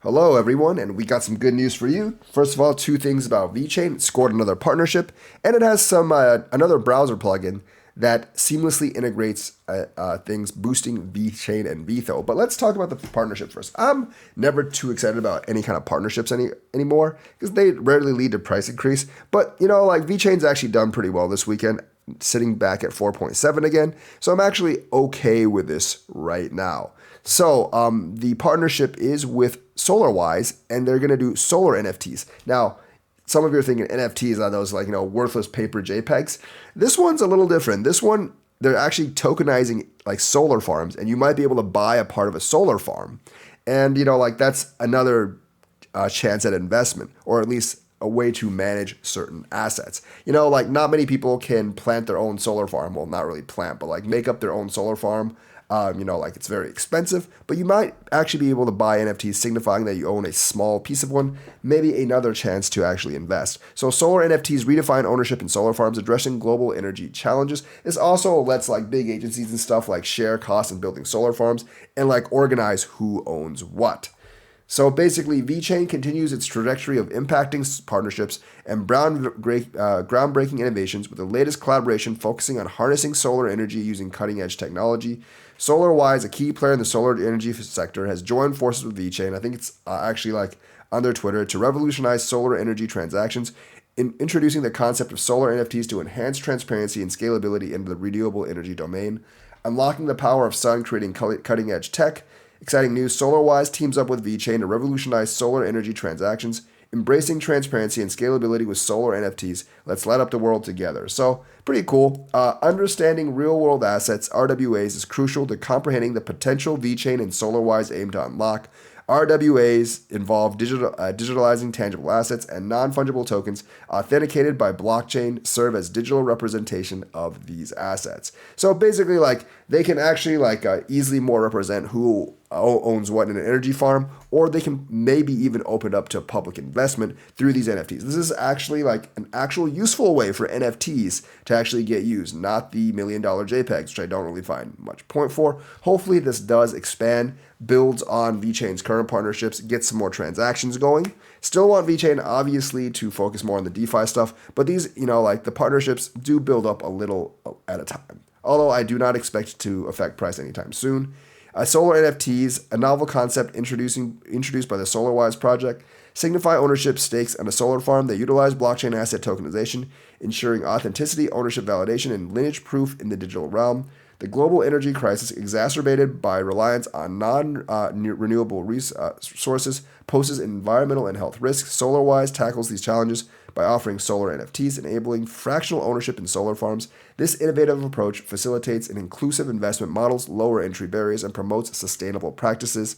Hello, everyone, and we got some good news for you. First of all, two things about Vchain. It scored another partnership, and it has some another browser plugin that seamlessly integrates things, boosting Vchain and Vitho. But let's talk about the partnership first. I'm never too excited about any kind of partnerships anymore because they rarely lead to price increase. But like Vchain's actually done pretty well this weekend, sitting back at 4.7 again. So I'm actually okay with this right now. So the partnership is with SolarWise, and they're going to do solar NFTs. Now, some of you are thinking NFTs are those worthless paper JPEGs. This one's a little different. This one, they're actually tokenizing like solar farms, and you might be able to buy a part of a solar farm. And that's another chance at investment, or at least a way to manage certain assets. Not many people can plant their own solar farm. Well, not really plant, but make up their own solar farm. It's very expensive, but you might actually be able to buy NFTs signifying that you own a small piece of one, maybe another chance to actually invest. So solar NFTs redefine ownership in solar farms, addressing global energy challenges. This also lets big agencies and stuff share costs in building solar farms and organize who owns what. So basically, Vchain continues its trajectory of impacting partnerships and groundbreaking innovations with the latest collaboration focusing on harnessing solar energy using cutting-edge technology. SolarWise, a key player in the solar energy sector, has joined forces with Vchain. I think it's actually on their Twitter to revolutionize solar energy transactions, introducing the concept of solar NFTs to enhance transparency and scalability into the renewable energy domain, unlocking the power of sun, creating cutting-edge tech. Exciting news, SolarWise teams up with Vchain to revolutionize solar energy transactions, embracing transparency and scalability with solar NFTs. Let's light up the world together. So, pretty cool. Understanding real-world assets, RWAs, is crucial to comprehending the potential Vchain and SolarWise aim to unlock. RWAs involve digitalizing tangible assets, and non-fungible tokens authenticated by blockchain serve as digital representation of these assets. So basically, they can actually easily more represent who owns what in an energy farm, or they can maybe even open up to public investment through these NFTs. This is actually an actual useful way for NFTs to actually get used, not the $1 million JPEGs, which I don't really find much point for. Hopefully this does expand, builds on Vchain's current partnerships, gets some more transactions going. Still want Vchain obviously to focus more on the DeFi stuff, but these, the partnerships do build up a little at a time. Although I do not expect it to affect price anytime soon. Solar NFTs, a novel concept introduced by the SolarWise project, signify ownership stakes on a solar farm that utilize blockchain asset tokenization, ensuring authenticity, ownership validation, and lineage proof in the digital realm. The global energy crisis, exacerbated by reliance on non-renewable resources, poses environmental and health risks. SolarWise tackles these challenges by offering solar NFTs, enabling fractional ownership in solar farms. This innovative approach facilitates an inclusive investment models, lower entry barriers, and promotes sustainable practices.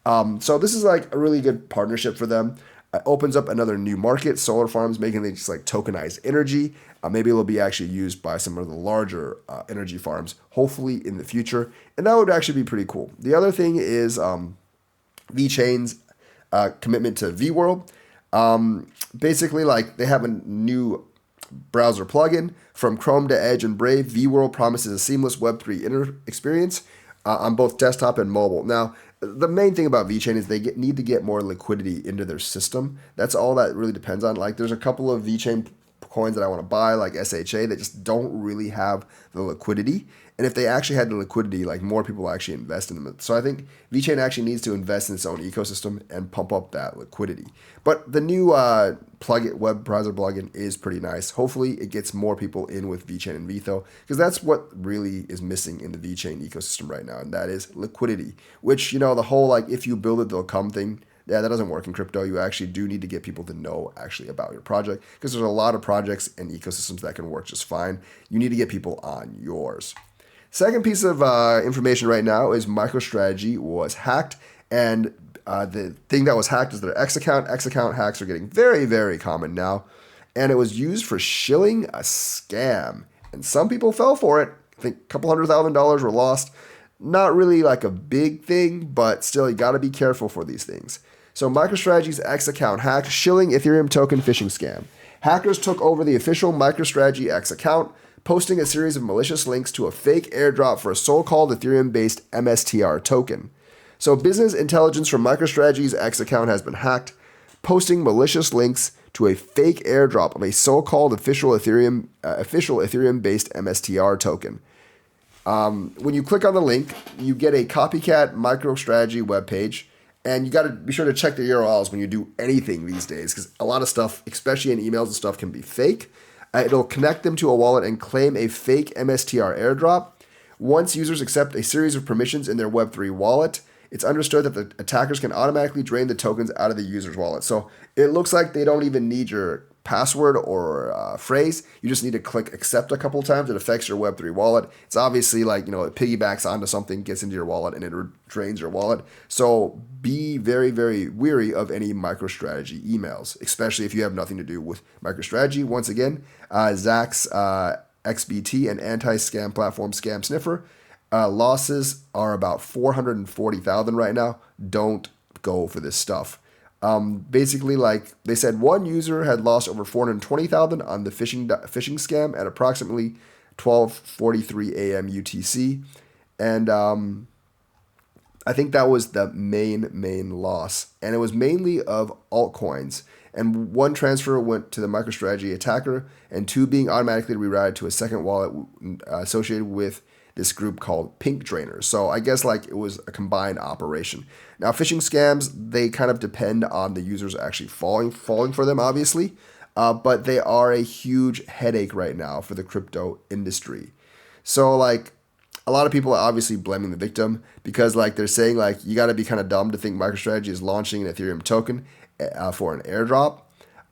So this is a really good partnership for them. It opens up another new market, solar farms, making it just tokenized energy. Maybe it'll be actually used by some of the larger energy farms, hopefully in the future. And that would actually be pretty cool. The other thing is Vchain's commitment to vWorld. Basically, they have a new browser plugin from Chrome to Edge and Brave. vWorld promises a seamless Web3 experience on both desktop and mobile. Now, the main thing about Vchain is they need to get more liquidity into their system. That's all that really depends on. There's a couple of Vchain coins that I want to buy, like SHA, that just don't really have the liquidity. And if they actually had the liquidity, more people will actually invest in them. So I think Vchain actually needs to invest in its own ecosystem and pump up that liquidity. But the new web browser plugin is pretty nice. Hopefully it gets more people in with Vchain and Vitho, because that's what really is missing in the Vchain ecosystem right now, and that is liquidity, which, the whole if you build it, they'll come thing. Yeah, that doesn't work in crypto. You actually do need to get people to know actually about your project, because there's a lot of projects and ecosystems that can work just fine. You need to get people on yours. Second piece of information right now is Microstrategy was hacked, and the thing that was hacked is their X account. X account hacks are getting very, very common now, and it was used for shilling a scam, and some people fell for it. I think a couple $100,000 were lost. Not really a big thing, but still, you got to be careful for these things. So Microstrategy's X account hacked, shilling Ethereum token phishing scam. Hackers took over the official Microstrategy X account, posting a series of malicious links to a fake airdrop for a so-called Ethereum-based MSTR token. So business intelligence from Microstrategy's X account has been hacked, posting malicious links to a fake airdrop of a so-called official Ethereum-based MSTR token. When you click on the link, you get a copycat MicroStrategy webpage, and you got to be sure to check the URLs when you do anything these days, because a lot of stuff, especially in emails and stuff, can be fake. It'll connect them to a wallet and claim a fake MSTR airdrop. Once users accept a series of permissions in their Web3 wallet, it's understood that the attackers can automatically drain the tokens out of the user's wallet. So it looks like they don't even need your password or phrase. You just need to click accept a couple times. It affects your Web3 wallet. It's obviously like, it piggybacks onto something, gets into your wallet, and it drains your wallet. So be very, very wary of any MicroStrategy emails, especially if you have nothing to do with MicroStrategy. Once again, Zach's XBT, an anti-scam platform scam sniffer. Losses are about 440,000 right now. Don't go for this stuff. Basically, like they said, one user had lost over 420,000 on the phishing scam at approximately 12:43 a.m. UTC, and I think that was the main loss, and it was mainly of altcoins. And one transfer went to the MicroStrategy attacker, and two being automatically rerouted to a second wallet associated with this group called Pink Drainers. So I guess like it was a combined operation. Now, phishing scams, they kind of depend on the users actually falling for them, obviously, but they are a huge headache right now for the crypto industry. So like a lot of people are obviously blaming the victim because like they're saying like you got to be kind of dumb to think MicroStrategy is launching an Ethereum token for an airdrop.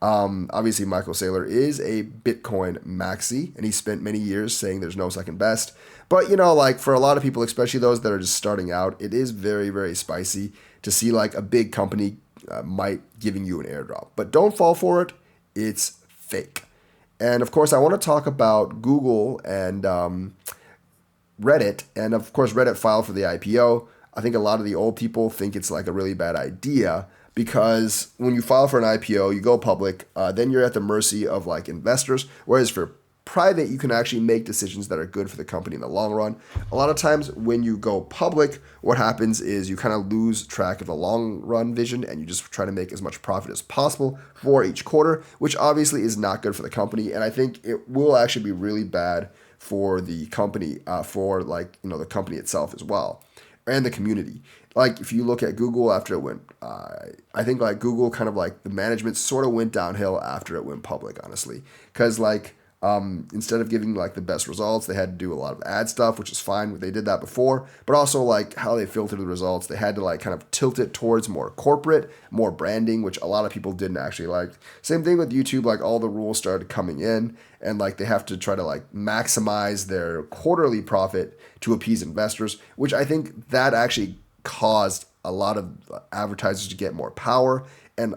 Obviously, Michael Saylor is a Bitcoin maxi, and he spent many years saying there's no second best. But, like for a lot of people, especially those that are just starting out, it is very, very spicy to see like a big company might giving you an airdrop. But don't fall for it. It's fake. And of course, I want to talk about Google and Reddit. And of course, Reddit filed for the IPO. I think a lot of the old people think it's like a really bad idea, because when you file for an IPO, you go public, then you're at the mercy of like investors. Whereas for private, you can actually make decisions that are good for the company in the long run. A lot of times when you go public, what happens is you kind of lose track of the long run vision, and you just try to make as much profit as possible for each quarter, which obviously is not good for the company. And I think it will actually be really bad for the company, for like, the company itself as well, and the community. Like if you look at Google after it went, I think like Google kind of like the management sort of went downhill after it went public, honestly, because like instead of giving like the best results, they had to do a lot of ad stuff, which is fine. They did that before, but also like how they filtered the results, they had to like kind of tilt it towards more corporate, more branding, which a lot of people didn't actually like. Same thing with YouTube, like all the rules started coming in, and like they have to try to like maximize their quarterly profit to appease investors, which I think that actually caused a lot of advertisers to get more power, and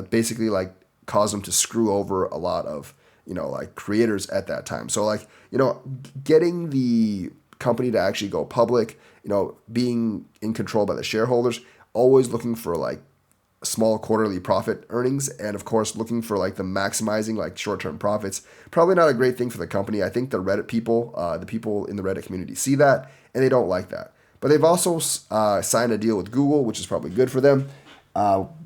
basically like caused them to screw over a lot of like creators at that time. So like getting the company to actually go public, being in control by the shareholders, always looking for like small quarterly profit earnings, and of course looking for like the maximizing like short-term profits, probably not a great thing for the company. I think the Reddit people, the people in the Reddit community see that, and they don't like that. But they've also signed a deal with Google, which is probably good for them.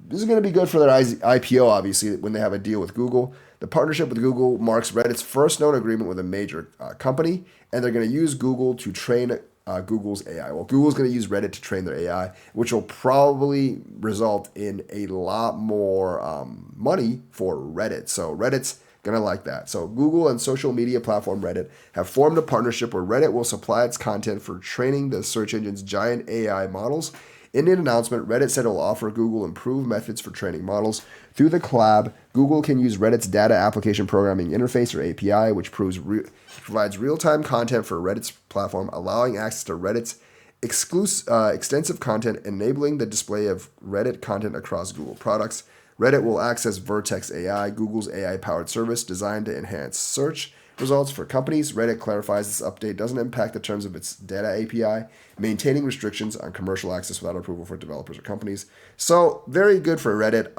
This is going to be good for their IPO, obviously, when they have a deal with Google. The partnership with Google marks Reddit's first known agreement with a major company, and they're going to use Google to train Google's AI. Well, Google's going to use Reddit to train their AI, which will probably result in a lot more money for Reddit. So Reddit's going to like that. So Google and social media platform Reddit have formed a partnership where Reddit will supply its content for training the search engine's giant AI models. In an announcement, Reddit said it will offer Google improved methods for training models. Through the collab, Google can use Reddit's data application programming interface, or API, which provides real-time content for Reddit's platform, allowing access to Reddit's extensive content, enabling the display of Reddit content across Google products. Reddit will access Vertex AI, Google's AI-powered service designed to enhance search results for companies. Reddit clarifies this update doesn't impact the terms of its data API, maintaining restrictions on commercial access without approval for developers or companies. So very good for Reddit.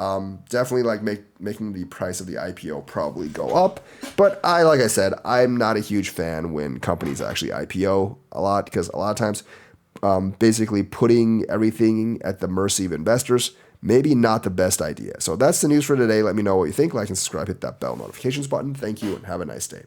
Definitely like making the price of the IPO probably go up. But like I said, I'm not a huge fan when companies actually IPO a lot, because a lot of times basically putting everything at the mercy of investors, maybe not the best idea. So that's the news for today. Let me know what you think. Like and subscribe, hit that bell notifications button. Thank you and have a nice day.